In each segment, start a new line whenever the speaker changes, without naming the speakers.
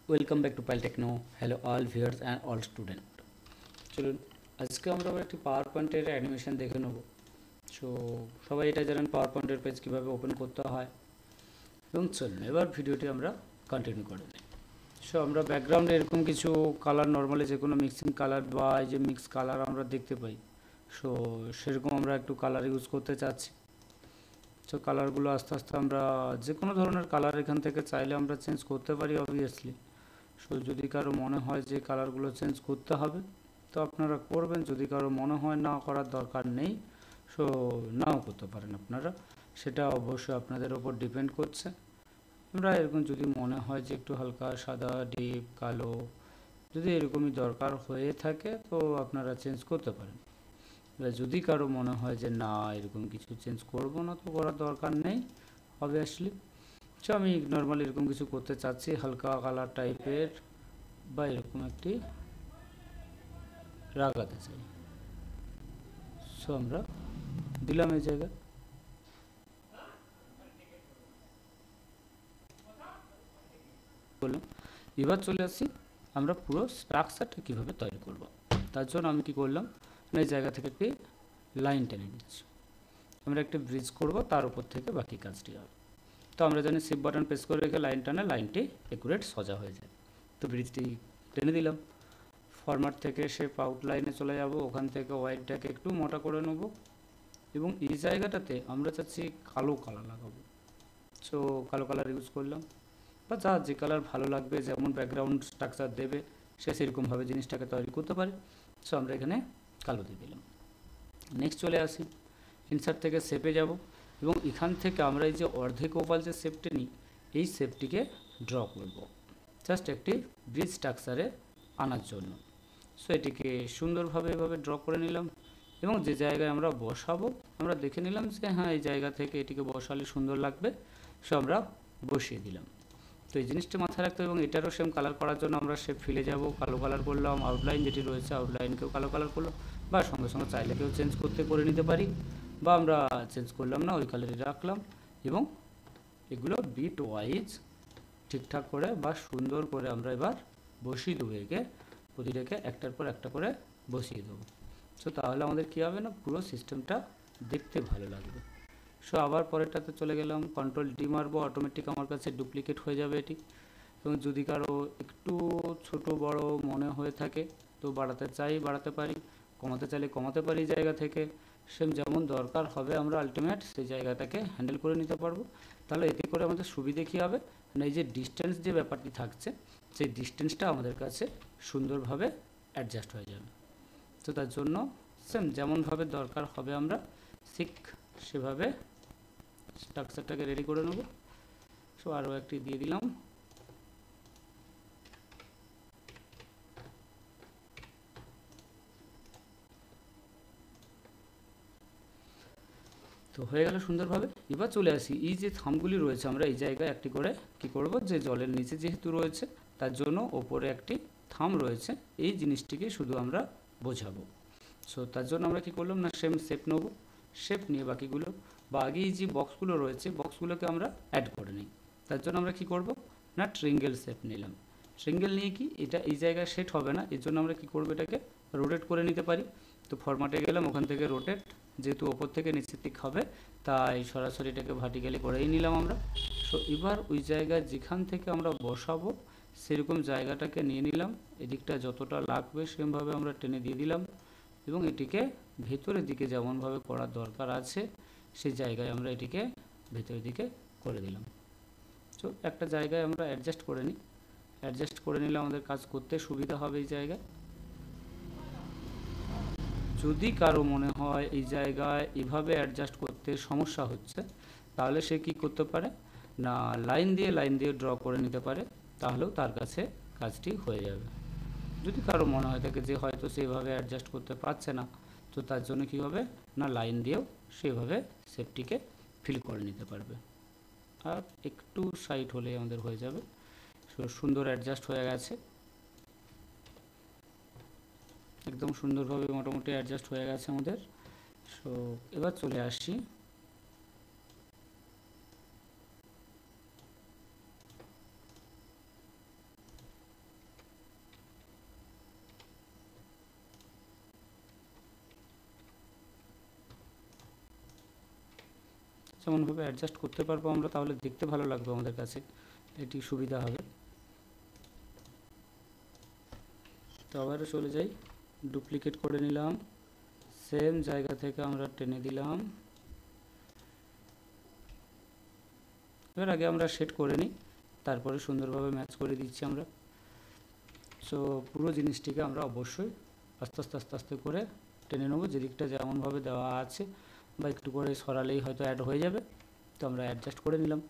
Welcome back to Pial techno. Hello all viewers and all student. চলুন আজকে আমরা আবার একটি পাওয়ার পয়েন্টের অ্যানিমেশন দেখে নেব। সো সবাই এটা জানেন পাওয়ার পয়েন্টের পেজ কীভাবে ওপেন করতে হয়। এবং চলুন এবার ভিডিওটি আমরা কন্টিনিউ করে নিই। সো আমরা ব্যাকগ্রাউন্ডে এরকম কিছু কালার, নর্মালি যে কোনো মিক্সিং কালার বা এই যে মিক্স কালার আমরা দেখতে পাই। সো সেরকম আমরা একটু কালার ইউজ করতে চাচ্ছি। সো কালারগুলো আস্তে আস্তে আমরা যে কোনো ধরনের কালার এখান থেকে চাইলে আমরা চেঞ্জ করতে পারি অবভিয়াসলি। সো যদি কারো মনে হয় যে কালারগুলো চেঞ্জ করতে হবে তো আপনারা করবেন, যদি কারো মনে হয় না করার দরকার নেই সো নাও করতে পারেন আপনারা, সেটা অবশ্যই আপনাদের ওপর ডিপেন্ড করছে। আমরা এরকম যদি মনে হয় যে একটু হালকা সাদা, ডিপ কালো যদি এরকমই দরকার হয়ে থাকে তো আপনারা চেঞ্জ করতে পারেন। যদি কারো মনে হয় যে না এরকম কিছু চেঞ্জ করব না তো করার দরকার নেই অবভিয়াসলি। সো আমি নর্মালি এরকম কিছু করতে চাচ্ছি, হালকা কালার টাইপের বা এরকম একটি লাগাতে চাই। সো আমরা দিলাম এই জায়গায়। বললাম এবার চলে আসি আমরা পুরো স্ট্রাকচারটা কীভাবে তৈরি করব। তার জন্য আমি কি করলাম, এই জায়গা থেকে একটি লাইন টেনে নিচ্ছি। আমরা একটি ব্রিজ করব, তার উপর থেকে বাকি কাজটি হবে। তো আমরা জানি শিফট বাটন প্রেস করে রেখে লাইন টানে লাইনটি একুরেট সোজা হয়ে যায়। তো ব্রিজটি টেনে দিলাম। ফরম্যাট থেকে শেপ আউটলাইনে চলে যাব, ওখান থেকে হোয়াইটটাকে একটু মোটা করে নেব এবং এই জায়গাটাতে আমরা চাচ্ছি কালো কালার লাগাবো। সো কালো কালার ইউজ করলাম, বা যা যে কালার ভালো লাগবে, যেমন ব্যাকগ্রাউন্ড স্ট্রাকচার দেবে সে সেরকমভাবে জিনিসটাকে তৈরি করতে পারে। সো আমরা এখানে কালো দিয়ে দিলাম। নেক্সট চলে আসি, ইনসার্ট থেকে শেপে যাব এবং এখান থেকে আমরা এই যে অর্ধেক ওভাল যে শেপটি নিই এই শেপটিকে ড্র করব জাস্ট একটি ব্রিজ স্ট্রাকচারে আনার জন্য। সো এটিকে সুন্দরভাবে এভাবে ড্র করে নিলাম এবং যে জায়গায় আমরা বসাবো আমরা দেখে নিলাম যে হ্যাঁ এই জায়গা থেকে এটিকে বসালে সুন্দর লাগবে। সো আমরা বসিয়ে দিলাম। তো এই জিনিসটা মাথায় রাখতে হবে। এবং এটারও সেম কালার করার জন্য আমরা শেপ ফিলে যাব, কালো কালার করলাম, আউটলাইন যেটি রয়েছে আউটলাইনকেও কালো কালার করলাম, বা সঙ্গে সঙ্গে চাইলে কেউ চেঞ্জ করে নিতে পারি, বা আমরা চেঞ্জ করলাম না, ওই কালারই রাখলাম। এবং এগুলো বিট ওয়াইজ ঠিকঠাক করে বা সুন্দর করে আমরা এবার বসিয়ে দেবো, একে প্রতিটাকে একটার পর একটা করে বসিয়ে দেবো। সো তাহলে আমাদের কী হবে না, পুরো সিস্টেমটা দেখতে ভালো লাগবে। সো আবার পরেরটাতে চলে গেলাম, কন্ট্রোল ডি মারবো, অটোমেটিক আমার কাছে ডুপ্লিকেট হয়ে যাবে এটি। এবং যদি কারো একটু ছোট বড় মনে হয়ে থাকে তো বাড়াতে চাই বাড়াতে পারি, কমাতে চাইলে কমাতে পারি জায়গা থেকে। সেম যেমন দরকার হবে আমরা আলটিমেট সেই জায়গাটাকে হ্যান্ডেল করে নিতে পারবো। তাহলে এতে করে আমাদের সুবিধে কী হবে না, এই যে ডিস্টেন্স যে ব্যাপারটি থাকছে সেই ডিস্টেন্সটা আমাদের কাছে সুন্দরভাবে অ্যাডজাস্ট হয়ে যাবে। তো তার জন্য সেম যেমনভাবে দরকার হবে আমরা ঠিক সেভাবে স্ট্রাকচারটাকে রেডি করে নেব। সো আরও একটি দিয়ে দিলাম। তো হয়ে গেল সুন্দরভাবে। এবার চলে আসি এই যে থামগুলি রয়েছে, আমরা এই জায়গায় একটি করে কি করব, যে জলের নিচে যেহেতু রয়েছে তার জন্য ওপরে একটি থাম রয়েছে, এই জিনিসটিকে শুধু আমরা বোঝাবো। সো তার জন্য আমরা কি করলাম না, সেম শেপ নেব, শেপ নিয়ে বাকিগুলো বা আগে এই যে বক্সগুলো রয়েছে বক্সগুলোকে আমরা অ্যাড করে নিই। তার জন্য আমরা কি করব না, ট্রিঙ্গেল শেপ নিলাম। ট্রিঙ্গেল নিয়ে কি এটা এই জায়গায় সেট হবে না, এর জন্য আমরা কি করব, এটাকে রোটেট করে নিতে পারি। তো ফরম্যাটে গেলাম, ওখান থেকে রোটেট, যেহেতু ওপর থেকে নিচের দিক হবে তাই সরাসরি এটাকে ভার্টিক্যালি করেই নিলাম আমরা। সো এবার ওই জায়গায় যেখান থেকে আমরা বসাবো সেরকম জায়গাটাকে নিয়ে নিলাম, এদিকটা যতটা লাগবে সেমভাবে আমরা টেনে দিয়ে দিলাম এবং এটিকে ভেতরের দিকে যেমনভাবে করার দরকার আছে সেই জায়গায় আমরা এটিকে ভেতরের দিকে করে দিলাম। সো একটা জায়গায় আমরা অ্যাডজাস্ট করে নিই, অ্যাডজাস্ট করে নিলে আমাদের কাজ করতে সুবিধা হবে এই জায়গায়। যদি কারো মনে হয় এই জায়গায় এভাবে অ্যাডজাস্ট করতে সমস্যা হচ্ছে তাহলে সে কি করতে পারে না, লাইন দিয়ে ড্র করে নিতে পারে, তাহলেও তার কাছে কাজটি হয়ে যাবে। যদি কারো মনে হয় থাকে যে হয়তো সেভাবে অ্যাডজাস্ট করতে পারছে না তো তার জন্য কী হবে না, লাইন দিয়েও সেভাবে শেপটিকে ফিল করে নিতে পারবে। আর একটু সাইড হলে আমাদের হয়ে যাবে। সুন্দর অ্যাডজাস্ট হয়ে গেছে, একদম সুন্দরভাবে মোটামুটি অ্যাডজাস্ট হয়ে গেছে আমাদের। সো এবার চলে আসছি যেমনভাবে অ্যাডজাস্ট করতে পারবো আমরা, তাহলে দেখতে ভালো লাগবে আমাদের কাছে, এটি সুবিধা হবে। তো আবারও চলে যাই, ডুপ্লিকেট করে নিলাম, সেম জায়গা থেকে আমরা টেনে দিলাম। এবার আগে আমরা সেট করে নিই, তারপরে সুন্দরভাবে ম্যাচ করে দিচ্ছি আমরা। সো পুরো জিনিসটিকে আমরা অবশ্যই আস্তে আস্তে আস্তে আস্তে করে টেনে নেবো, যেদিকটা যেমনভাবে দেওয়া আছে, বা একটু করে সরালেই হয়তো অ্যাড হয়ে যাবে। তো আমরা অ্যাডজাস্ট করে নিলাম।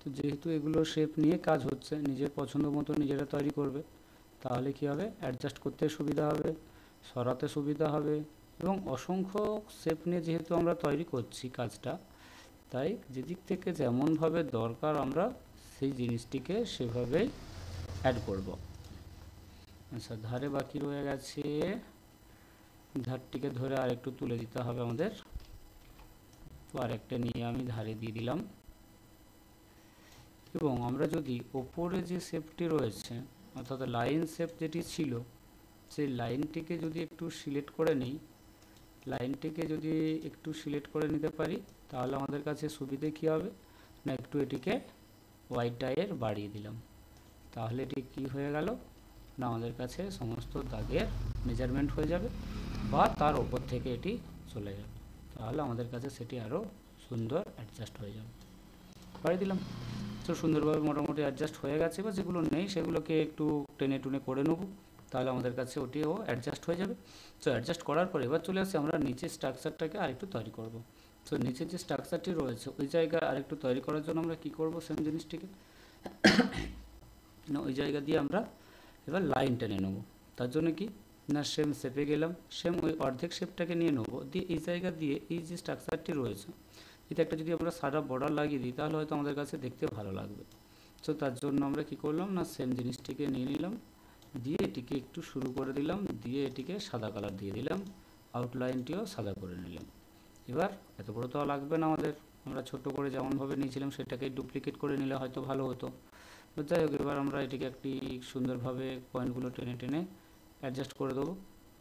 তো যেহেতু এগুলো শেপ নিয়ে কাজ হচ্ছে, নিজের পছন্দ মতো নিজেরা তৈরি করবে, তাহলে কী হবে, অ্যাডজাস্ট করতে সুবিধা হবে, সরাতে সুবিধা হবে। এবং অসংখ্য শেপ নিয়ে যেহেতু আমরা তৈরি করছি কাজটা, তাই যেদিক থেকে যেমনভাবে দরকার আমরা সেই জিনিসটিকে সেভাবেই অ্যাড করব। আচ্ছা, ধারে বাকি রয়ে গেছে, ধারটিকে ধরে আরেকটু তুলে দিতে হবে আমাদের। তো আরেকটা নিয়ে আমি ধারে দিয়ে দিলাম। এবং আমরা যদি ওপরে যে শেপটি রয়েছে, অর্থাৎ লাইন শেপ যেটি ছিল, সেই লাইনটিকে যদি একটু সিলেক্ট করে নিই, লাইনটিকে যদি একটু সিলেক্ট করে নিতে পারি, তাহলে আমাদের কাছে সুবিধে কী হবে না, একটু এটিকে হোয়াইট ডাইয়ের বাড়িয়ে দিলাম, তাহলে এটি কি হয়ে গেল না, আমাদের কাছে সমস্ত দাগের মেজারমেন্ট হয়ে যাবে, বা তার ওপর থেকে এটি চলে যাবে, তাহলে আমাদের কাছে সেটি আরও সুন্দর অ্যাডজাস্ট হয়ে যাবে। বাড়িয়ে দিলাম। তো সুন্দরভাবে মোটামুটি অ্যাডজাস্ট হয়ে গেছে, বা যেগুলো নেই সেগুলোকে একটু টেনে টুনে করে নেব, তাহলে আমাদের কাছে ওটিও অ্যাডজাস্ট হয়ে যাবে। তো অ্যাডজাস্ট করার পর এবার চলে আসি আমরা নিচে স্ট্রাকচারটাকে আরেকটু তৈরি করব। তো নিচের যে স্ট্রাকচারটি রয়েছে ওই জায়গায় আরেকটু তৈরি করার জন্য আমরা কি করব, সেম জিনিসটিকে না ওই জায়গা দিয়ে আমরা এবার লাইন টেনে নেব। তার জন্য কি না, সেম শেপে গেলাম, সেম ওই অর্ধেক শেপটাকে নিয়ে নেবো, দিয়ে এই জায়গা দিয়ে এই যে স্ট্রাকচারটি রয়েছে এতে একটা যদি আমরা সাদা বর্ডার লাগিয়ে দিই, তাহলে হয়তো আমাদের কাছে দেখতে ভালো লাগবে। তো তার জন্য আমরা কি করলাম না, সেম জিনিসটিকে নিয়ে নিলাম, দিয়ে এটিকে একটু শুরু করে দিলাম, দিয়ে এটিকে সাদা কালার দিয়ে দিলাম, আউটলাইনটিও সাদা করে নিলাম। এবার এত বড় তো লাগবে না আমাদের, আমরা ছোট করে যেমনভাবে নিয়েছিলাম সেটাকে ডুপ্লিকেট করে নিলে হয়তো ভালো হতো। যাই হোক, এবার আমরা এটিকে একটি সুন্দরভাবে পয়েন্টগুলো টেনে টেনে অ্যাডজাস্ট করে দেবো।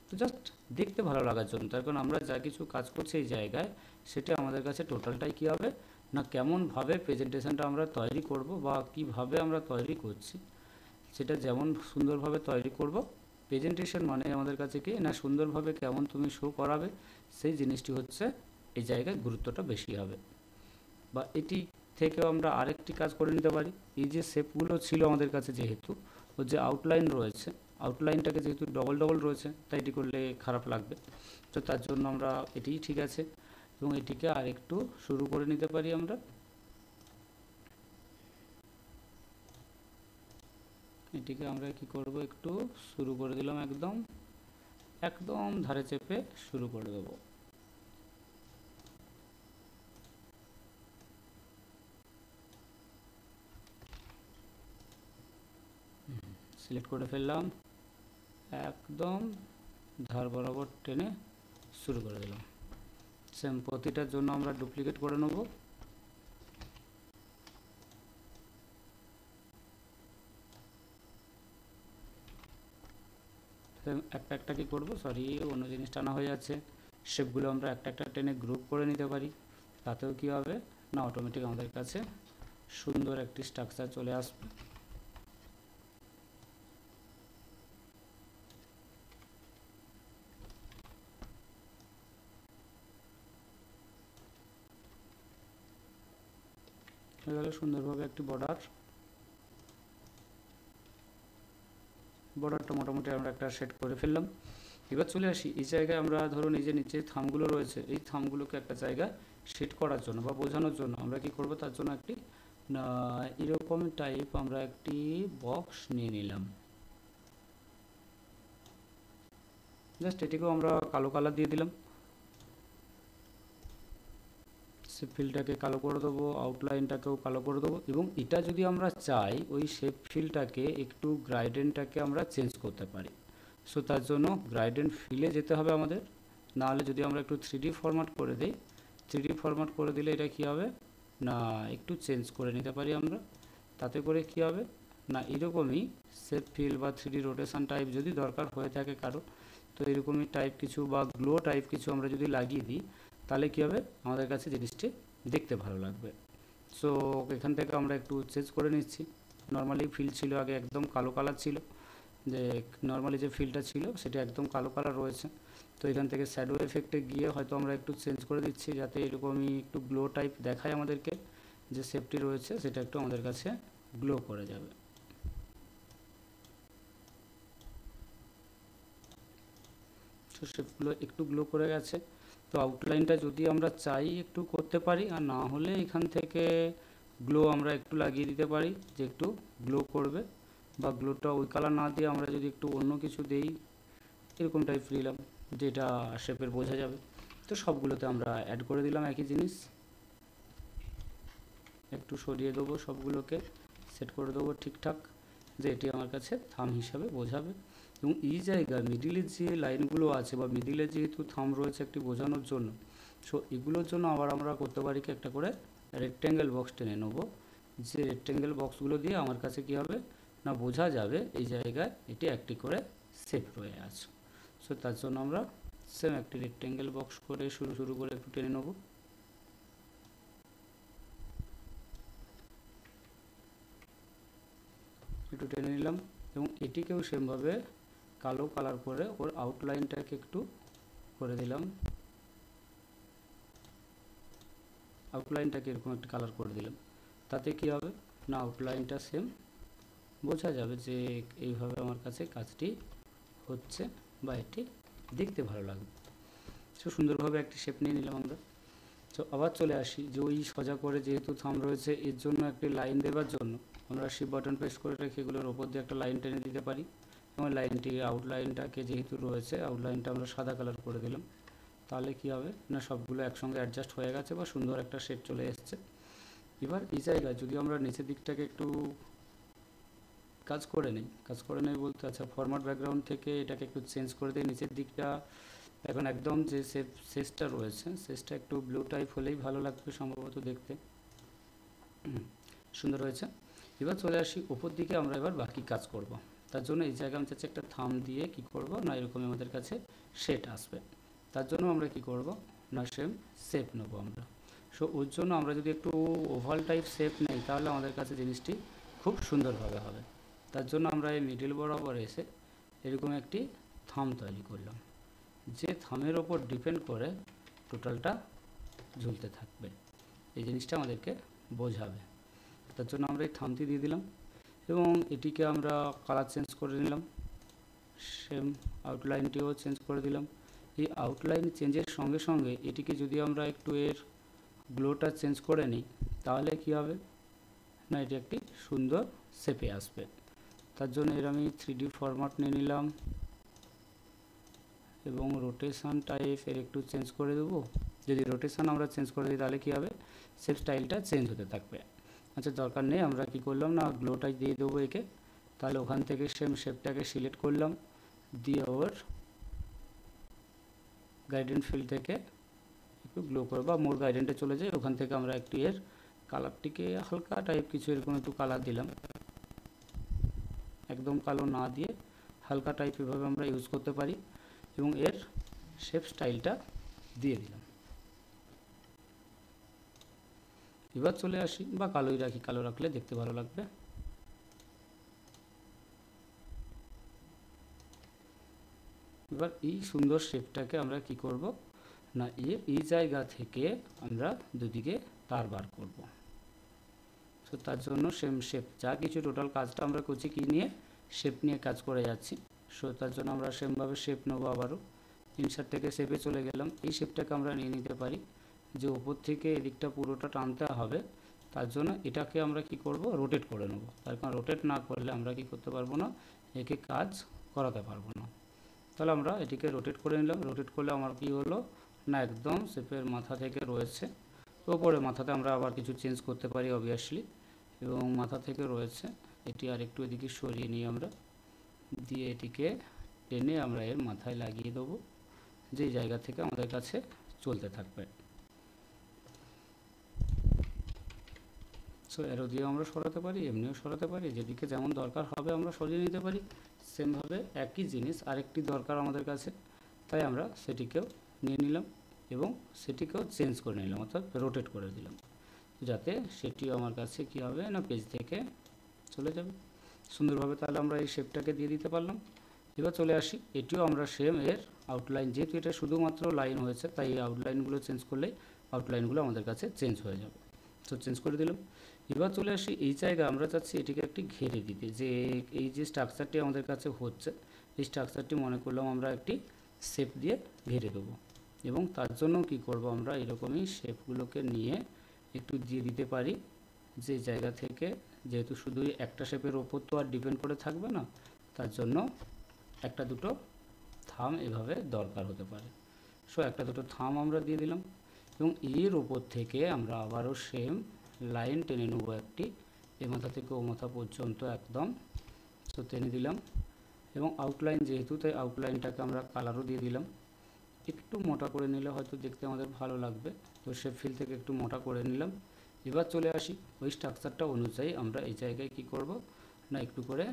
তো জাস্ট দেখতে ভালো লাগার জন্য, তার কারণ আমরা যা কিছু কাজ করছি এই জায়গায়, সেটা আমাদের কাছে টোটালটাই কী হবে না, কেমনভাবে প্রেজেন্টেশনটা আমরা তৈরি করব, বা কিভাবে আমরা তৈরি করছি সেটা যেমন সুন্দরভাবে তৈরি করব। প্রেজেন্টেশন মানে আমাদের কাছে কি না, সুন্দরভাবে কেমন তুমি শো করাবে, সেই জিনিসটি হচ্ছে এই জায়গায় গুরুত্বটা বেশি হবে। বা এটি থেকেও আমরা আরেকটি কাজ করে নিতে পারি, এই যে শেপগুলো ছিল আমাদের কাছে, যেহেতু ওর যে আউটলাইন রয়েছে, আউটলাইনটাকে যেহেতু ডবল ডবল রয়েছে, তাই এটি করলে খারাপ লাগবে। তো তার জন্য আমরা এটিই ঠিক আছে, এবং এটিকে আরেকটু শুরু করে নিতে পারি আমরা। এটিকে আমরা কি করব, একটু শুরু করে দিলাম, একদম একদম ধারে চেপে শুরু করে দেব। সিলেক্ট করে ফেললাম, একদম ধার বরাবর টেনে শুরু করে দিলাম। সেম প্রতিটার জন্য আমরা ডুপ্লিকেট করে নেব। একটা একটা কি করব, সরি অন্য জিনিস টানা হয়ে যাচ্ছে, শেপগুলো আমরা একটা একটা টেনে গ্রুপ করে নিতে পারি, তাতেও কি হবে না, অটোমেটিক আমাদের কাছে সুন্দর একটি স্ট্রাকচার চলে আসবে। হয়ে গেল সুন্দরভাবে একটি বর্ডারটা মোটামুটি আমরা একটা সেট করে ফেললাম। এবার চলে আসি এই জায়গায়, আমরা ধরুন এই যে নিচে থামগুলো রয়েছে, এই থামগুলোকে একটা জায়গায় সেট করার জন্য বা বোঝানোর জন্য আমরা কি করব, তার জন্য একটি এরকম টাইপ আমরা একটি বক্স নিয়ে নিলাম। জাস্ট এটিকেও আমরা কালো কালার দিয়ে দিলাম, শেপ ফিলটাকে কালো করে দেবো, আউটলাইনটাকেও কালো করে দেবো। এবং এটা যদি আমরা চাই ওই শেপ ফিলটাকে একটু গ্রাইডেন্টটাকে আমরা চেঞ্জ করতে পারি, সো তার জন্য গ্রাইডেন্ট ফিলে যেতে হবে আমাদের। নাহলে যদি আমরা একটু 3D ফরম্যাট করে দিই, 3D ফরম্যাট করে দিলে এটা কী হবে না, একটু চেঞ্জ করে নিতে পারি আমরা, তাতে করে কী হবে না এরকমই শেপ ফিল বা 3D রোটেশন টাইপ যদি দরকার হয়ে থাকে কারো, তো এরকমই টাইপ কিছু বা গ্লো টাইপ কিছু আমরা যদি লাগিয়ে দিই তাহলে কী হবে, আমাদের কাছে জিনিসটি দেখতে ভালো লাগবে। সো এখান থেকে আমরা একটু চেঞ্জ করে নিচ্ছি। নর্মালি ফিল ছিল আগে একদম কালো কালার ছিল, যে নর্মালি যে ফিলটা ছিল সেটা একদম কালো কালার রয়েছে। তো এখান থেকে শ্যাডো এফেক্টে গিয়ে হয়তো আমরা একটু চেঞ্জ করে দিচ্ছি যাতে এরকমই একটু গ্লো টাইপ দেখায় আমাদেরকে, যে শেপটি রয়েছে সেটা একটু আমাদের কাছে গ্লো করে যাবে। তো শেপগুলো একটু গ্লো করে গেছে। তো আউটলাইনটা যদি আমরা চাই একটু করতে পারি, আর না হলে এখান থেকে গ্লো আমরা একটু লাগিয়ে দিতে পারি যে একটু গ্লো করবে, বা গ্লোটা ওই কালার না দিয়ে আমরা যদি একটু অন্য কিছু দেই এরকম টাইপ দিলাম যেটা শেপের বোঝা যাবে। তো সবগুলোতে আমরা অ্যাড করে দিলাম একই জিনিস, একটু সরিয়ে দেবো সবগুলোকে, সেট করে দেবো ঠিকঠাক যে এটি আমার কাছে থাম হিসাবে বোঝাবে। এবং এই জায়গায় মিডিলের যে লাইনগুলো আছে বা মিডিলে যেহেতু থাম রয়েছে একটি বোঝানোর জন্য, সো এগুলোর জন্য আবার আমরা করতে পারি কি একটা করে রেক্ট্যাঙ্গেল বক্স টেনে নেবো, যে রেক্ট্যাঙ্গেল বক্সগুলো দিয়ে আমার কাছে কী হবে না বোঝা যাবে এই জায়গায় এটি একটি করে শেপ রয়ে আছে। সো তার জন্য আমরা সেম একটি রেক্ট্যাঙ্গেল বক্স করে শুরু করে একটু টেনে নেব। একটু টেনে নিলাম এবং এটিকেও সেমভাবে কালো কালার করে ওর আউটলাইনটাকে একটু করে দিলাম, আউটলাইনটাকে এরকম একটা কালার করে দিলাম। তাতে কি হবে না আউটলাইনটা সেম বোঝা যাবে যে এইভাবে আমার কাছে কাজটি হচ্ছে বা এটি দেখতে ভালো লাগবে। সো সুন্দরভাবে একটি শেপ নিয়ে নিলাম আমরা। তো আবার চলে আসি যে ওই সোজা করে যেহেতু থাম রয়েছে এর জন্য একটি লাইন দেওয়ার জন্য আমরা শিফট বাটন প্রেস করে রেখে এগুলোর ওপর দিয়ে একটা লাইন টেনে দিতে পারি। এবং লাইনটি আউটলাইনটাকে যেহেতু রয়েছে আউটলাইনটা আমরা সাদা কালার করে দিলাম, তাহলে কি হবে না সবগুলো একসঙ্গে অ্যাডজাস্ট হয়ে গেছে বা সুন্দর একটা শেপ চলে এসছে। এবার এই জায়গায় যদি আমরা নিচের দিকটাকে একটু কাজ করে নেই বলতে আচ্ছা ফরম্যাট ব্যাকগ্রাউন্ড থেকে এটাকে একটু চেঞ্জ করে দিই। নিচের দিকটা এখন একদম যে শেষটা রয়েছে শেষটা একটু ব্লু টাইপ হলেই ভালো লাগবে সম্ভবত দেখতে, সুন্দর হয়েছে। এবার চলে আসি উপর দিকে আমরা এবার বাকি কাজ করব। তার জন্য এই জায়গায় আমি চাচ্ছি একটা থাম দিয়ে কি করব না এরকম আমাদের কাছে শেড আসবে। তার জন্য আমরা কি করব না সেম শেপ নেব আমরা। সো ওর জন্য আমরা যদি একটু ওভাল টাইপ শেপ নেই তাহলে আমাদের কাছে জিনিসটি খুব সুন্দরভাবে হবে। তার জন্য আমরা এই মিডিল বরাবর এসে এরকম একটি থাম তৈরি করলাম, যে থামের ওপর ডিপেন্ড করে টোটালটা ঝুলতে থাকবে, এই জিনিসটা আমাদেরকে বোঝাবে। তার জন্য আমরা এই থামটি দিয়ে দিলাম এবং এটিকে আমরা কালার চেঞ্জ করে নিলাম, সেম আউটলাইনটিও চেঞ্জ করে দিলাম। এই আউটলাইন চেঞ্জের সঙ্গে সঙ্গে এটিকে যদি আমরা একটু এর গ্লোটা চেঞ্জ করে নিই তাহলে কি হবে না এটি একটি সুন্দর শেপে আসবে। তার জন্য এর আমি 3D ফরম্যাট নিয়ে নিলাম এবং রোটেশন টাইপ এর একটু চেঞ্জ করে দেবো। যদি রোটেশন আমরা চেঞ্জ করে দিই তাহলে কী হবে শেপ স্টাইলটা চেঞ্জ হতে থাকবে। আচ্ছা দরকার নেই, আমরা কি করলাম না গ্লোটাই দিয়ে দেবো একে। তাহলে ওখান থেকে সেম শেপটাকে সিলেক্ট করলাম, দিয়ে ওর গাইডেন্স ফিল্ড থেকে একটু গ্লো করে বা মোর গাইডেন্টে চলে যায়, ওখান থেকে আমরা একটু এর কালারটিকে হালকা টাইপ কিছু এরকম একটু কালার দিলাম, একদম কালো না দিয়ে হালকা টাইপ এভাবে আমরা ইউজ করতে পারি এবং এর শেপ স্টাইলটা দিয়ে দিলাম। এবার চলে আসি বা কালোই রাখি, কালো রাখলে দেখতে ভালো লাগবে। এবার এই সুন্দর শেপটাকে আমরা কি করব না এই জায়গা থেকে আমরা দুদিকে তার বার করব। তো তার জন্য সেম শেপ যা কিছু টোটাল কাজটা আমরা করছি কি নিয়ে শেপ নিয়ে কাজ করে যাচ্ছি। সো তার জন্য আমরা সেমভাবে শেপ নেবো, আবারও ইনসার্ট থেকে শেপে চলে গেলাম। এই শেপটাকে আমরা নিয়ে নিতে পারি যে উপর থেকে এদিকটা পুরোটা টানতে হবে, তার জন্য এটাকে আমরা কি করব রোটেট করে নেব। তার কারণ রোটেট না করলে আমরা কি করতে পারবো না একে কাজ করাতে পারবো না। তাহলে আমরা এটিকে রোটেট করে নিলাম। রোটেট করলে আমার কি হলো না একদম শেপের মাথা থেকে রয়েছে ওপরে, মাথাতে আমরা আবার কিছু চেঞ্জ করতে পারি অবভিয়াসলি, এবং মাথা থেকে রয়েছে এটি আর একটু এদিকে সরিয়ে নিয়ে আমরা দিয়ে এটিকে টেনে আমরা এর মাথায় লাগিয়ে দেবো, যেই জায়গা থেকে আমাদের কাছে চলতে থাকবে। সো অ্যারো দিয়ে আমরা সরাতে পারি, এমনিও সরাতে পারি, যেদিকে যেমন দরকার হবে আমরা সরিয়ে নিতে পারি। সেমভাবে একই জিনিস আরেকটি দরকার আমাদের কাছে, তাই আমরা সেটিকেও নিয়ে নিলাম এবং সেটিকেও চেঞ্জ করে নিলাম, অর্থাৎ রোটেট করে দিলাম, যাতে সেটিও আমার কাছে কী হবে না পেজ থেকে চলে যাবে সুন্দরভাবে। তাহলে আমরা এই শেপটাকে দিয়ে দিতে পারলাম। এবার চলে আসি, এটিও আমরা সেম এর আউটলাইন, যেহেতু এটা শুধুমাত্র লাইন হয়েছে তাই এই আউটলাইনগুলো চেঞ্জ করলে আউটলাইনগুলো আমাদের কাছে চেঞ্জ হয়ে যাবে। তো চেঞ্জ করে দিলাম। এবার চলে আসি এই জায়গায় আমরা চাচ্ছি এটিকে একটি ঘিরে দিতে, যে এই যে স্ট্রাকচারটি আমাদের কাছে হচ্ছে এই স্ট্রাকচারটি মনে করলাম আমরা একটি শেপ দিয়ে ঘিরে দেবো, এবং তার জন্য কি করব আমরা এরকমই শেপগুলোকে নিয়ে একটু দিয়ে দিতে পারি, যে জায়গা থেকে, যেহেতু শুধুই একটা শেপের ওপর তো আর ডিপেন্ড করে থাকবে না, তার জন্য একটা দুটো থাম এভাবে দরকার হতে পারে। সো একটা দুটো থাম আমরা দিয়ে দিলাম, এবং এর ওপর থেকে আমরা আবারও সেম লাইন টেনে নেব একটি, এ মাথা থেকে ও মাথা পর্যন্ত একদম। সো টেনে দিলাম, এবং আউটলাইন যেহেতু তাই আউটলাইনটাকে আমরা কালারও দিয়ে দিলাম। একটু মোটা করে নিলে হয়তো দেখতে আমাদের ভালো লাগবে, তো শেপ ফিল থেকে একটু মোটা করে নিলাম। এবার চলে আসি ওই স্ট্রাকচারটা অনুযায়ী আমরা এই জায়গায় কি করব না একটু করে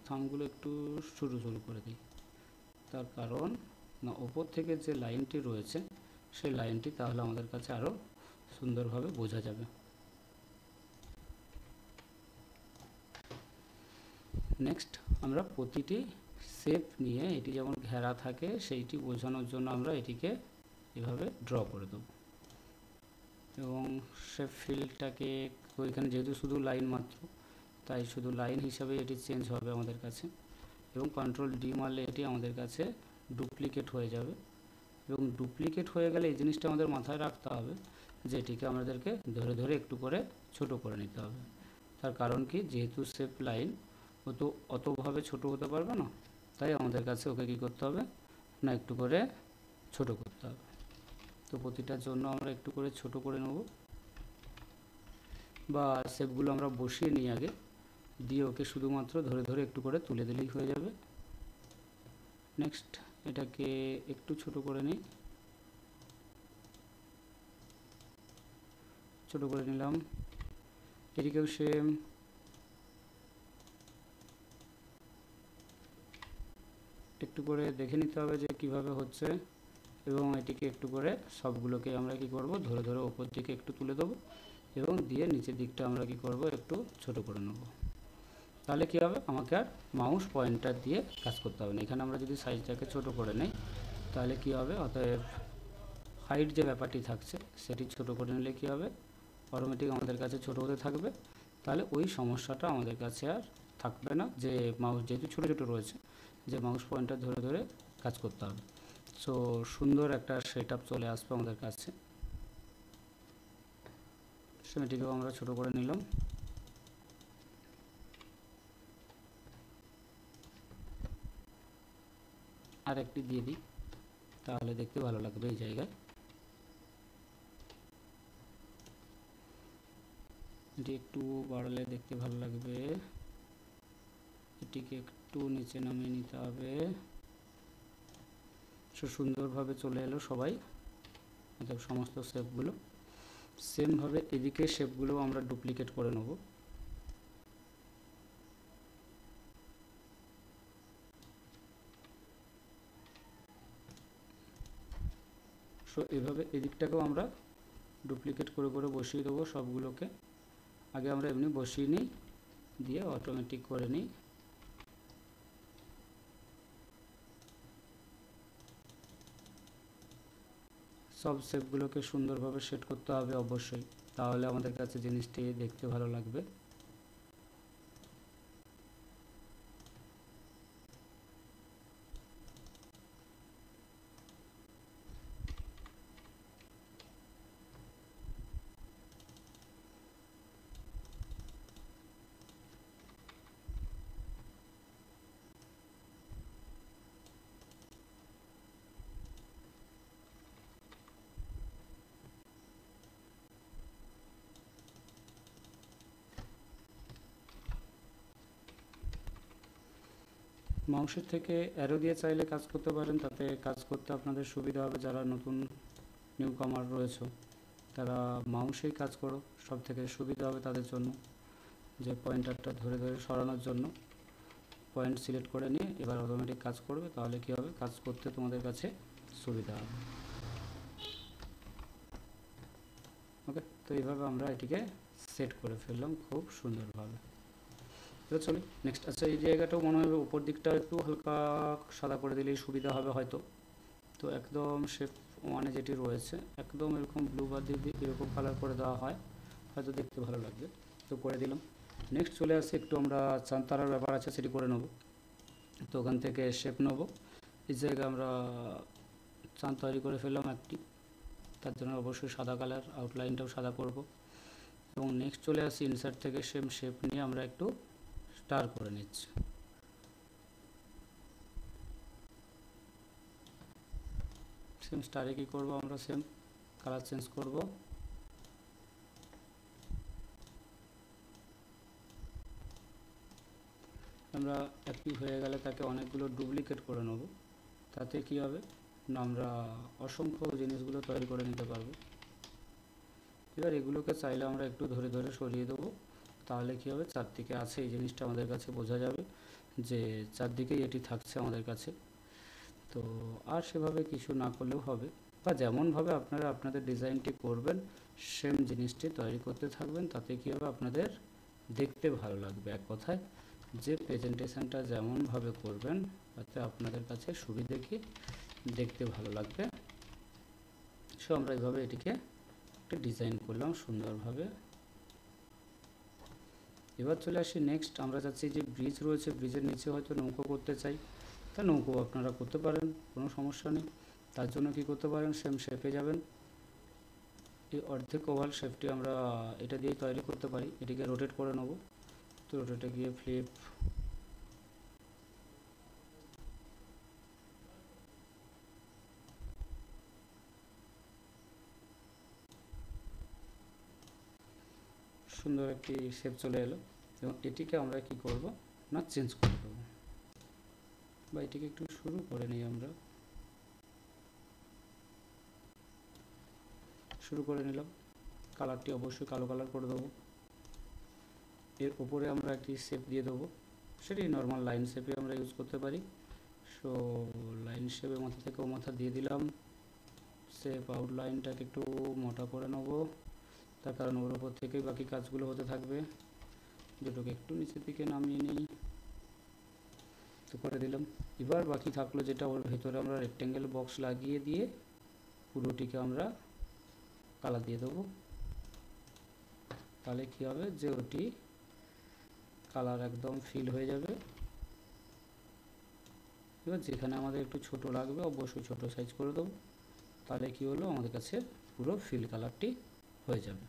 থামগুলো একটু সরু সরু করে দিই, তার কারণ না ওপর থেকে যে লাইনটি রয়েছে সেই লাইনটি তাহলে আমাদের কাছে আরও সুন্দরভাবে বোঝা যাবে। নেক্সট আমরা প্রতিটি শেপ নিয়ে এটি যেমন ঘেরা থাকে সেইটি বোঝানোর জন্য আমরা এটিকে এভাবে ড্র করে দেব, এবং শেপ ফিলটাকে ওইখানে যেহেতু শুধু লাইন মাত্র তাই শুধু লাইন হিসাবে এটি চেঞ্জ হবে আমাদের কাছে, এবং কন্ট্রোল ডি মারলে এটি আমাদের কাছে ডুপ্লিকেট হয়ে যাবে। এবং ডুপ্লিকেট হয়ে গেলে এই জিনিসটা আমাদের মাথায় রাখতে হবে যে এটিকে আমাদেরকে ধরে ধরে একটু করে ছোট করে নিতে হবে। তার কারণ কি, যেহেতু শেপ লাইন ও তো অতভাবে ছোট হতে পারবে না, তাই আমাদের কাছে ওকে কী করতে হবে না একটু করে ছোট করতে হবে। তো প্রতিটার জন্য আমরা একটু করে ছোট করে নেব, বা শেপগুলো আমরা বসিয়ে নিই আগে, দিয়ে ওকে শুধুমাত্র ধরে ধরে একটু করে তুলে দিলেই হয়ে যাবে। নেক্সট এটাকে একটু ছোট করে নিই, ছোট করে নিলাম। এদিকেও সেম, একটু করে দেখে নিতে হবে যে কিভাবে হচ্ছে, এবং এটিকে একটু করে সবগুলোকে আমরা কি করব ধরে ধরে ওপর দিকে একটু তুলে দেবো, এবং দিয়ে নিচের দিকটা আমরা কি করব একটু ছোট করে নেব। তাহলে কী হবে, আমাকে আর মাউস পয়েন্টার দিয়ে কাজ করতে হবে না। এখানে আমরা যদি সাইজটাকে ছোট করে নেই তাহলে কি হবে, অতএব হাইট যে ব্যাপারটি থাকছে সেটি ছোট করে নিলে কি হবে, অটোমেটিক আমাদের কাছে ছোট হতে থাকবে। তাহলে ওই সমস্যাটা আমাদের কাছে আর থাকবে না, যে মাউস যেহেতু ছোটো ছোটো রয়েছে যে মাউস পয়েন্টার ধরে ধরে কাজ করতে হবে। সো সুন্দর একটা সেট আপ চলে আসবে আমাদের কাছে। সেটিকেও আমরা ছোট করে নিলাম। আর একটি দিয়ে দিই, তাহলে দেখতে ভালো লাগবে এই জায়গায়। এটি একটু বাড়ালে দেখতে ভালো লাগবে, এটিকে একটু নিচে নামিয়ে নিতে হবে। সুন্দরভাবে চলে এলো সবাই, অর্থাৎ সমস্ত শেপগুলো। সেমভাবে এদিকে শেপগুলো আমরা ডুপ্লিকেট করে নেব। সো এভাবে এদিকটাকেও আমরা ডুপ্লিকেট করে করে বসিয়ে দেবো সবগুলোকে। আগে আমরা এমনি বসিয়ে নিই, দিয়ে অটোমেটিক করে নিই। সব শেপগুলোকে সুন্দরভাবে সেট করতে হবে অবশ্যই, তাহলে আমাদের কাছে জিনিসটি দেখতে ভালো লাগবে। মাউসের থেকে অ্যারো দিয়ে চাইলে কাজ করতে পারেন, তাতে কাজ করতে আপনাদের সুবিধা হবে। যারা নতুন নিউ কামার রয়েছে তারা মাউসেই কাজ করো, সব থেকে সুবিধা হবে তাদের জন্য, যে পয়েন্টারটা ধরে ধরে সরানোর জন্য পয়েন্ট সিলেক্ট করে নিয়ে এবার অটোমেটিক কাজ করবে, তাহলে কী হবে, কাজ করতে তোমাদের কাছে সুবিধা হবে। ওকে, তো এইভাবে আমরা এটিকে সেট করে ফেললাম খুব সুন্দরভাবে। এবার চলি নেক্সট। আচ্ছা, এই জায়গাটাও মনে হবে উপর দিকটা একটু হালকা সাদা করে দিলেই সুবিধা হবে হয়তো। তো একদম শেপ ওয়ানে যেটি রয়েছে একদম এরকম ব্লু বা দিয়ে এরকম কালার করে দেওয়া হয়, হয়তো দেখতে ভালো লাগবে, তো করে দিলাম। নেক্সট চলে আসে একটু আমরা চাঁদ তারার ব্যাপার আছে, সেটি করে নেব। তো ওখান থেকে শেপ নেব, এই জায়গায় আমরা চাঁদ তৈরি করে ফেললাম একটি, তার জন্য অবশ্যই সাদা কালার, আউটলাইনটাও সাদা করব। এবং নেক্সট চলে আসি ইনসার্ট থেকে সেম শেপ নিয়ে আমরা একটু স্টার করে নিচ্ছি। সেম স্টারে কী করবো, আমরা সেম কালার চেঞ্জ করব, আমরা একটি হয়ে গেলে তাকে অনেকগুলো ডুপ্লিকেট করে নেব, তাতে কি হবে না আমরা অসংখ্য জিনিসগুলো তৈরি করে নিতে পারবো। এবার এগুলোকে চাইলে আমরা একটু ধরে ধরে সরিয়ে দেবো, তাহলে কী হবে, চারদিকে আছে এই জিনিসটা আমাদের কাছে বোঝা যাবে যে চারদিকেই এটি থাকছে আমাদের কাছে। তো আর সেভাবে কিছু না করলেও হবে, বা যেমনভাবে আপনারা আপনাদের ডিজাইনটি করবেন সেম জিনিসটি তৈরি করতে থাকবেন, তাতে কী হবে, আপনাদের দেখতে ভালো লাগবে। এক কথায় যে প্রেজেন্টেশনটা যেমনভাবে করবেন তাতে আপনাদের কাছে সুবিধে কি দেখতে ভালো লাগবে। সো আমরা এইভাবে এটিকে একটা ডিজাইন করলাম সুন্দরভাবে। এবার চলে আসি নেক্সট, আমরা চাচ্ছি যে ব্রিজ রয়েছে, ব্রিজের নিচে হয়তো নৌকো করতে চাই, তা নৌকো আপনারা করতে পারেন, কোনো সমস্যা নেই। তার জন্য কি করতে পারেন, সেম শেপে যাবেন, এই অর্ধেক ওভাল শেপটি আমরা এটা দিয়ে তৈরি করতে পারি। এটিকে রোটেট করে নেব, তো রোটেটে গিয়ে ফ্লিপ, সুন্দর একটি শেপ চলে এলো। এবং এটিকে আমরা কি করব না চেঞ্জ করে দেবো, বা এটিকে একটু শুরু করে নিই, আমরা শুরু করে নিলাম। কালারটি অবশ্যই কালো কালার করে দেবো। এর উপরে আমরা একটি শেপ দিয়ে দেবো, সেটি নর্মাল লাইন শেপে আমরা ইউজ করতে পারি। সো লাইন শেপে মাথা থেকে ও মাথা দিয়ে দিলাম, শেপ আউটলাইনটাকে একটু মোটা করে নেবো, তার কারণ ওর উপর থেকেই বাকি কাজগুলো হতে থাকবে। দুটোকে একটু নিচের দিকে নামিয়ে নিই, তো করে দিলাম। এবার বাকি থাকলো যেটা, ওর ভেতরে আমরা রেক্টেঙ্গেল বক্স লাগিয়ে দিয়ে পুরোটিকে আমরা কালার দিয়ে দেবো, তাহলে কী হবে যে ওটি কালার একদম ফিল হয়ে যাবে। এবার যেখানে আমাদের একটু ছোট লাগবে অবশ্যই ছোট সাইজ করে দেবো, তাহলে কি হলো, আমাদের কাছে পুরো ফিল কালারটি হয়ে যাবে।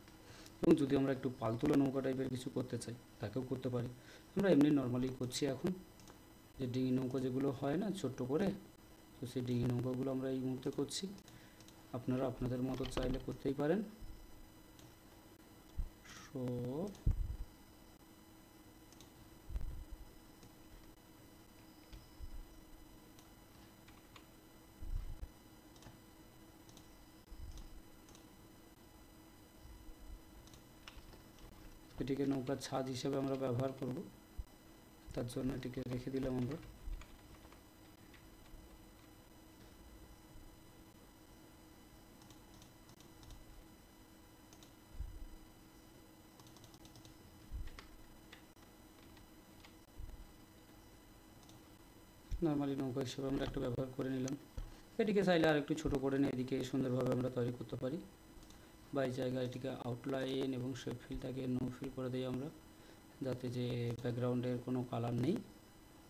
এবং যদি আমরা একটু পালতুলা নৌকা টাইপের কিছু করতে চাই তাকেও করতে পারি। আমরা এমনি নর্মালি করছি এখন, যে ডিঙি নৌকা যেগুলো হয় না ছোট্ট করে, তো সেই ডিঙি নৌকাগুলো আমরা এই মুহূর্তে করছি। আপনারা আপনাদের মতো চাইলে করতেই পারেন। সো এটিকে নৌকার ছাদ হিসেবে আমরা ব্যবহার করব, তার জন্য এটিকে রেখে দিলাম আমরা। নর্মালি নৌকা হিসেবে আমরা একটা ব্যবহার করে নিলাম। এটিকে চাইলে আর একটু ছোটো করে নিয়ে এদিকে সুন্দরভাবে আমরা তৈরি করতে পারি, বা এই জায়গায় এটিকে আউটলাইন এবং শেপ ফিলটাকে নো ফিল করে দিই আমরা, যাতে যে ব্যাকগ্রাউন্ডের কোনো কালার নেই,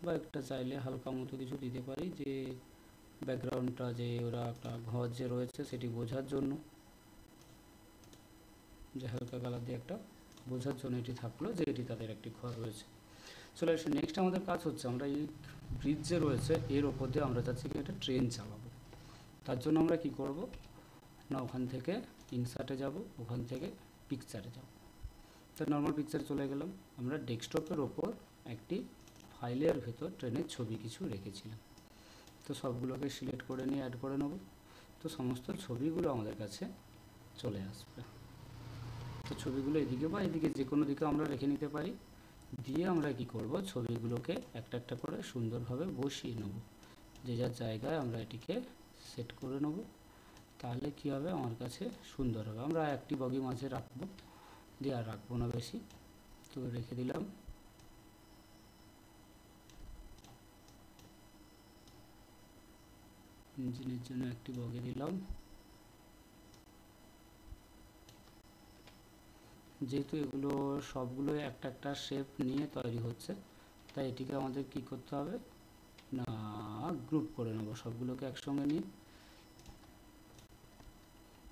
বা একটা চাইলে হালকা মতো কিছু দিতে পারি, যে ব্যাকগ্রাউন্ডটা যে ওরা একটা ঘর যে রয়েছে সেটি বোঝার জন্য, যে হালকা কালার দিয়ে একটা বোঝার জন্য এটি থাকলো যে এটি তাদের একটি ঘর রয়েছে। চলে আসে নেক্সট, আমাদের কাজ হচ্ছে আমরা এই ব্রিজ যে রয়েছে এর ওপর দিয়ে আমরা চাচ্ছি কি একটা ট্রেন চালাবো। তার জন্য আমরা কি করব না, ওখান থেকে ইনসার্টে যাব, ওখান থেকে পিকচারে যাব। তো নর্মাল পিকচারে চলে গেলাম, আমরা ডেস্কটপের ওপর একটি ফাইলের ভেতর ট্রেনের ছবি কিছু রেখেছিলাম, তো সবগুলোকে সিলেক্ট করে নিয়ে অ্যাড করে নেব। তো সমস্ত ছবিগুলো আমাদের কাছে চলে আসবে। তো ছবিগুলো এদিকে বা এদিকে যে কোনো দিকে আমরা রেখে নিতে পারি। দিয়ে আমরা কি করব, ছবিগুলোকে একটা একটা করে সুন্দরভাবে বসিয়ে নেব। যে যার জায়গায় আমরা এটিকে সেট করে নেব। তাহলে কি হবে, আমার কাছে সুন্দর হবে। আমরা একটি বগি মাঝে রাখবো, দিয়ে আর রাখবো না বেশি, তো রেখে দিলাম। ইঞ্জিনের জন্য একটি বগি দিলাম। যেহেতু এগুলো সবগুলো একটা একটা শেপ নিয়ে তৈরি হচ্ছে, তাই এটিকে আমাদের কি করতে হবে না, গ্রুপ করে নেব সবগুলোকে একসঙ্গে নিয়ে।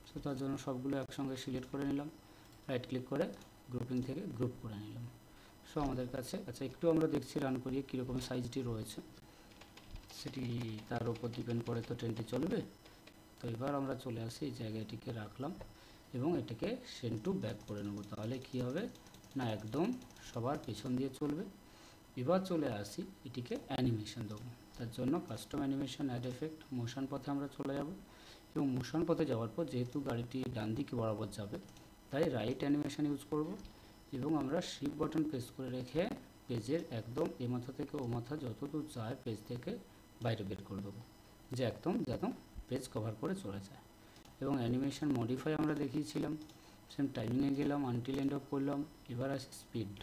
তো তার জন্য সবগুলো একসঙ্গে সিলেক্ট করে নিলাম, রাইট ক্লিক করে গ্রুপিং থেকে গ্রুপ করে নিলাম। সো আমাদের কাছে আচ্ছা একটু আমরা দেখছি রান করিয়ে কীরকম সাইজটি রয়েছে, সেটি তার উপর ডিপেন্ড করে তো ট্রেনটি চলবে। তো এবার আমরা চলে আসি, এই জায়গাটিকে রাখলাম এবং এটাকে সেন্ড টু ব্যাক করে নেব। তাহলে কি হবে না, একদম সবার পেছন দিয়ে চলবে। এবার চলে আসি, এটিকে অ্যানিমেশন দেবো। তার জন্য custom animation, add effect, motion পথে আমরা চলে যাব। এবং মোশন পথে যাওয়ার পর যেহেতু গাড়িটি ডান দিকে বরাবর যাবে, তাই রাইট অ্যানিমেশন ইউজ করব। এবং আমরা শিফট বাটন প্রেস করে রেখে পেজের একদম এ মাথা থেকে ও মাথা যতদূর যায় পেজ থেকে বাইরে বের করে দেবো, যে একদম যেন পেজ কভার করে চলে যায়। এবং অ্যানিমেশন মডিফাই আমরা দেখিয়েছিলাম, সেম টাইমিংয়ে গেলাম, আনটিল এন্ড অফ করলাম। এবার আসি স্পিড।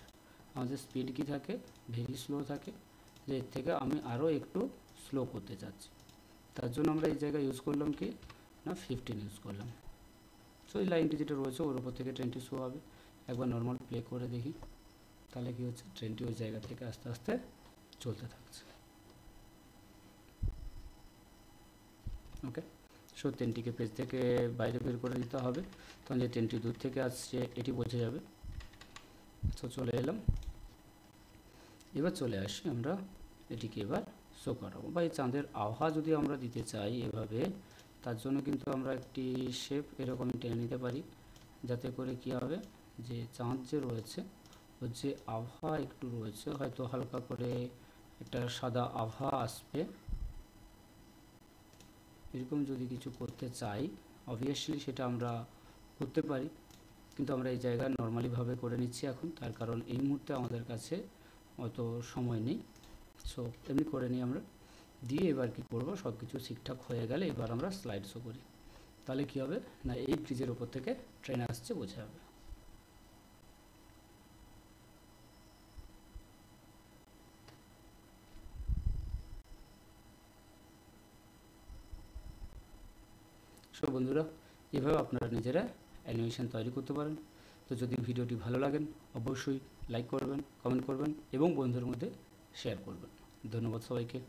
আমাদের স্পিড কি থাকে, ভেরি স্লো থাকে, যে এর থেকে আমি আরও একটু স্লো করতে চাচ্ছি। তার জন্য আমরা এই জায়গায় ইউজ করলাম কি না, 15 ইউজ করলাম। সো এই লাইনটি যেটা রয়েছে ওর উপর থেকে ট্রেনটি শো হবে। একবার নর্মাল প্লে করে দেখি, তাহলে কি হচ্ছে, ট্রেনটি ওই জায়গা থেকে আস্তে আস্তে চলতে থাকছে। ওকে, সো ট্রেনটিকে পেজ থেকে বাইরে বের করে দিতে হবে, তখন যে ট্রেনটি দূর থেকে আসছে এটি বোঝা যাবে। তো চলে এলাম, এবার চলে আসি আমরা এটিকে এবার শো করাবো। বা এই চাঁদের আবহাওয়া যদি আমরা দিতে চাই এভাবে, তার জন্য কিন্তু আমরা একটি শেপ এরকমই টেনে নিতে পারি, যাতে করে কি হবে, যে চাঁদ যে রয়েছে ওর যে আবহাওয়া একটু রয়েছে, হয়তো হালকা করে একটা সাদা আবহাওয়া আসবে। এরকম যদি কিছু করতে চাই অবভিয়াসলি সেটা আমরা করতে পারি, কিন্তু আমরা এই জায়গায় নর্মালিভাবে করে নিচ্ছি এখন, তার কারণ এই মুহূর্তে আমাদের কাছে অত সময় নেই। সো এমনি করে নিই আমরা। দিয়ে এবার কি করব, সব কিছু ঠিকঠাক হয়ে গেলে এবার আমরা স্লাইড শো করি। তাহলে কি হবে না, এই ব্রিজের উপর থেকে ট্রেন আসছে বোঝা যাবে। সো বন্ধুরা, এভাবে আপনারা নিজেরা অ্যানিমেশন তৈরি করতে পারেন। তো যদি ভিডিওটি ভালো লাগেন অবশ্যই লাইক করবেন, কমেন্ট করবেন এবং বন্ধুদের মধ্যে শেয়ার করবেন। ধন্যবাদ সবাইকে।